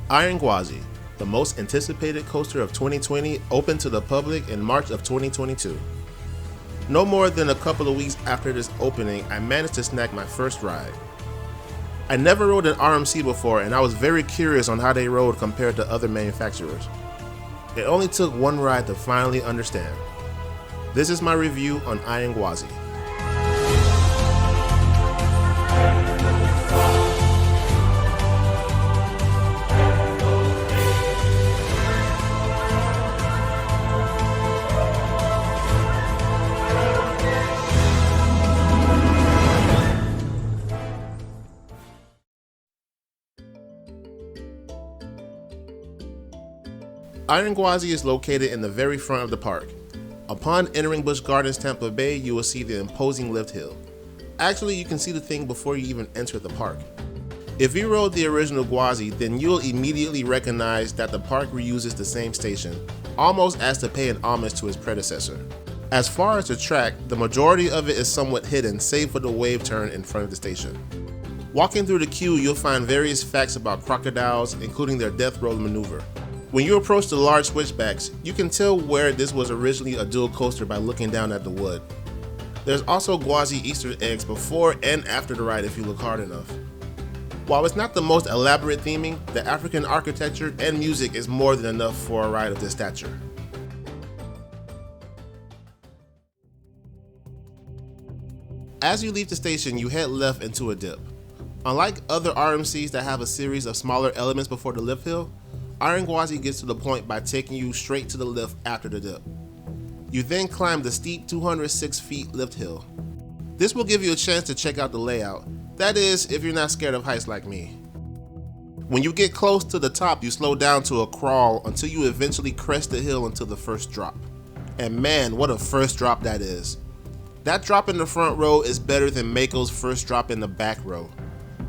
Iron Gwazi, the most anticipated coaster of 2020, opened to the public in March of 2022. No more than a couple of weeks after this opening, I managed to snag my first ride. I never rode an RMC before, and I was very curious on how they rode compared to other manufacturers. It only took one ride to finally understand. This is my review on Iron Gwazi. Iron Gwazi is located in the very front of the park. Upon entering Busch Gardens, Tampa Bay, you will see the imposing lift hill. Actually, you can see the thing before you even enter the park. If you rode the original Gwazi, then you'll immediately recognize that the park reuses the same station, almost as to pay an homage to its predecessor. As far as the track, the majority of it is somewhat hidden, save for the wave turn in front of the station. Walking through the queue, you'll find various facts about crocodiles, including their death roll maneuver. When you approach the large switchbacks, you can tell where this was originally a dual coaster by looking down at the wood. There's also Gwazi Easter eggs before and after the ride if you look hard enough. While it's not the most elaborate theming, the African architecture and music is more than enough for a ride of this stature. As you leave the station, you head left into a dip. Unlike other RMCs that have a series of smaller elements before the lift hill, Iron Gwazi gets to the point by taking you straight to the lift after the dip. You then climb the steep 206 feet lift hill. This will give you a chance to check out the layout, that is, if you're not scared of heights like me. When you get close to the top, you slow down to a crawl until you eventually crest the hill until the first drop. And man, what a first drop that is. That drop in the front row is better than Mako's first drop in the back row.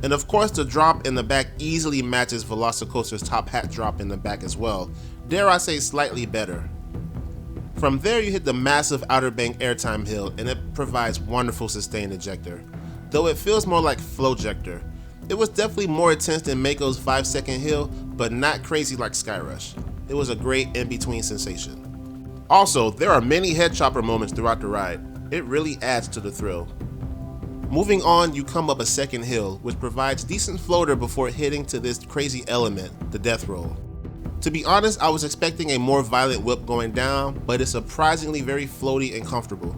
And of course, the drop in the back easily matches Velocicoaster's top hat drop in the back as well, dare I say slightly better. From there you hit the massive Outer Bank airtime hill and it provides wonderful sustained ejector, though it feels more like Flowjector. It was definitely more intense than Mako's 5-second hill, but not crazy like Skyrush. It was a great in-between sensation. Also, there are many head chopper moments throughout the ride. It really adds to the thrill. Moving on, you come up a second hill, which provides decent floater before hitting to this crazy element, the death roll. To be honest, I was expecting a more violent whip going down, but it's surprisingly very floaty and comfortable.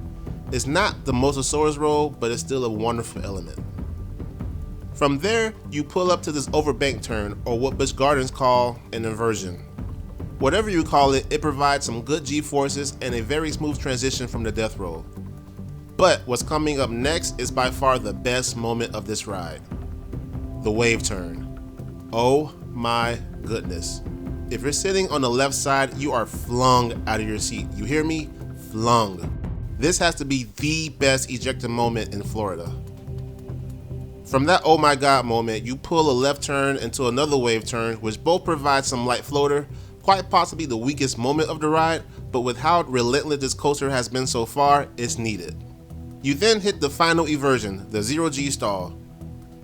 It's not the Mosasaurus roll, but it's still a wonderful element. From there, you pull up to this overbank turn, or what Busch Gardens call an inversion. Whatever you call it, it provides some good G-forces and a very smooth transition from the death roll. But what's coming up next is by far the best moment of this ride. The wave turn. Oh my goodness. If you're sitting on the left side, you are flung out of your seat. You hear me? Flung. This has to be the best ejector moment in Florida. From that oh my god moment, you pull a left turn into another wave turn, which both provide some light floater, quite possibly the weakest moment of the ride, but with how relentless this coaster has been so far, it's needed. You then hit the final eversion, the 0G stall.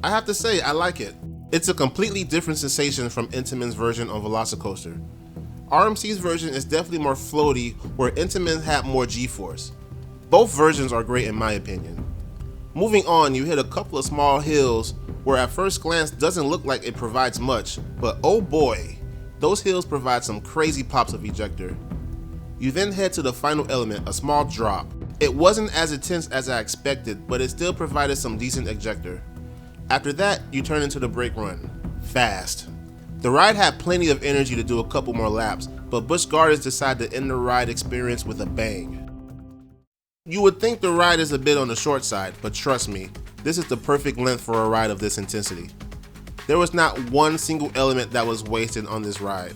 I have to say, I like it. It's a completely different sensation from Intamin's version on Velocicoaster. RMC's version is definitely more floaty, where Intamin had more G-force. Both versions are great in my opinion. Moving on, you hit a couple of small hills, where at first glance doesn't look like it provides much, but oh boy, those hills provide some crazy pops of ejector. You then head to the final element, a small drop. It wasn't as intense as I expected, but it still provided some decent ejector. After that, you turn into the brake run. Fast. The ride had plenty of energy to do a couple more laps, but Busch Gardens decided to end the ride experience with a bang. You would think the ride is a bit on the short side, but trust me, this is the perfect length for a ride of this intensity. There was not one single element that was wasted on this ride.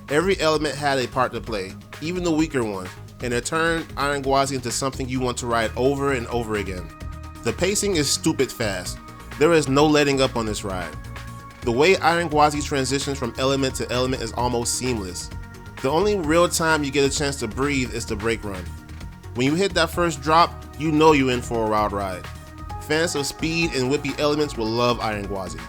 Every element had a part to play, even the weaker one, and it turned Iron Gwazi into something you want to ride over and over again. The pacing is stupid fast. There is no letting up on this ride. The way Iron Gwazi transitions from element to element is almost seamless. The only real time you get a chance to breathe is the brake run. When you hit that first drop, you know you're in for a wild ride. Fans of speed and whippy elements will love Iron Gwazi.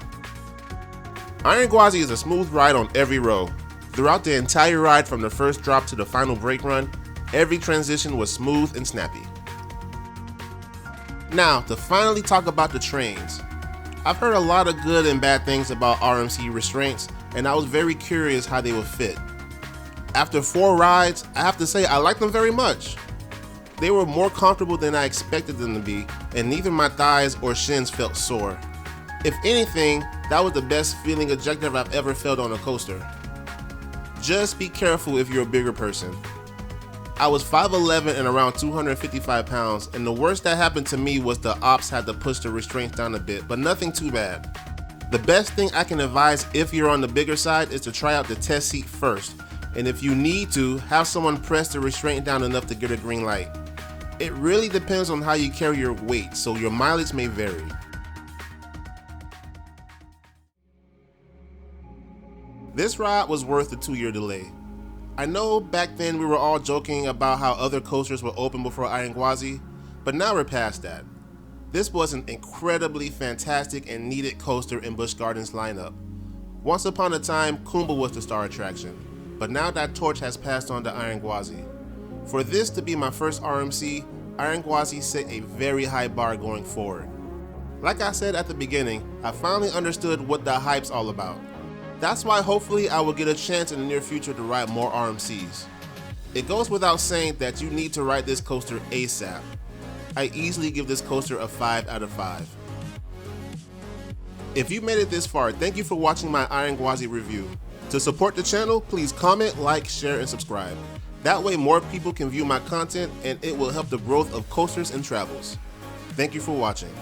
Iron Gwazi is a smooth ride on every row. Throughout the entire ride from the first drop to the final brake run, every transition was smooth and snappy. Now, to finally talk about the trains. I've heard a lot of good and bad things about Rmc Restraints, and I was very curious how they would fit. After 4 rides, I have to say I like them very much. They were more comfortable than I expected them to be, and neither my thighs or shins felt sore. If anything, that was the best feeling ejector I've ever felt on a coaster. Just be careful if you're a bigger person. I was 5'11" and around 255 pounds, and the worst that happened to me was the ops had to push the restraints down a bit, but nothing too bad. The best thing I can advise if you're on the bigger side is to try out the test seat first, and if you need to, have someone press the restraint down enough to get a green light. It really depends on how you carry your weight, so your mileage may vary. This ride was worth the 2-year delay. I know back then we were all joking about how other coasters were open before Iron Gwazi, but now we're past that. This was an incredibly fantastic and needed coaster in Busch Gardens lineup. Once upon a time, Kumba was the star attraction, but now that torch has passed on to Iron Gwazi. For this to be my first RMC, Iron Gwazi set a very high bar going forward. Like I said at the beginning, I finally understood what the hype's all about. That's why hopefully I will get a chance in the near future to ride more RMCs. It goes without saying that you need to ride this coaster ASAP. I easily give this coaster a 5 out of 5. If you made it this far, thank you for watching my Iron Gwazi review. To support the channel, please comment, like, share, and subscribe. That way more people can view my content and it will help the growth of coasters and travels. Thank you for watching.